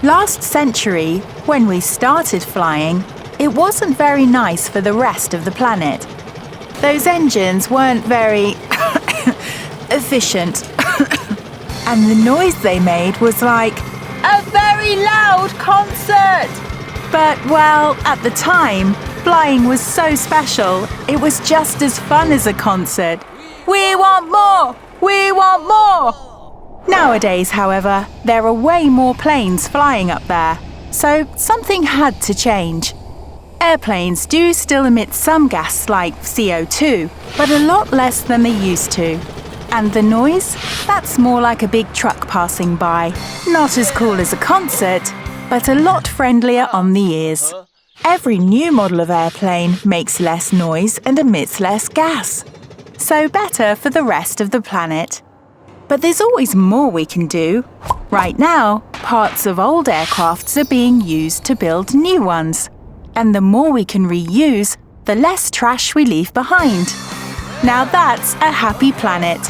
Last century, when we started flying, it wasn't very nice for the rest of the planet. Those engines weren't very efficient. And the noise they made was like a very loud concert. But, well, at the time, flying was so special, it was just as fun as a concert. We want more! We want more! Nowadays, however, there are way more planes flying up there, so something had to change. Airplanes do still emit some gas like CO2, but a lot less than they used to. And the noise? That's more like a big truck passing by. Not as cool as a concert, but a lot friendlier on the ears. Every new model of airplane makes less noise and emits less gas. So better for the rest of the planet. But there's always more we can do. Right now, parts of old aircrafts are being used to build new ones. And the more we can reuse, the less trash we leave behind. Now that's a happy planet.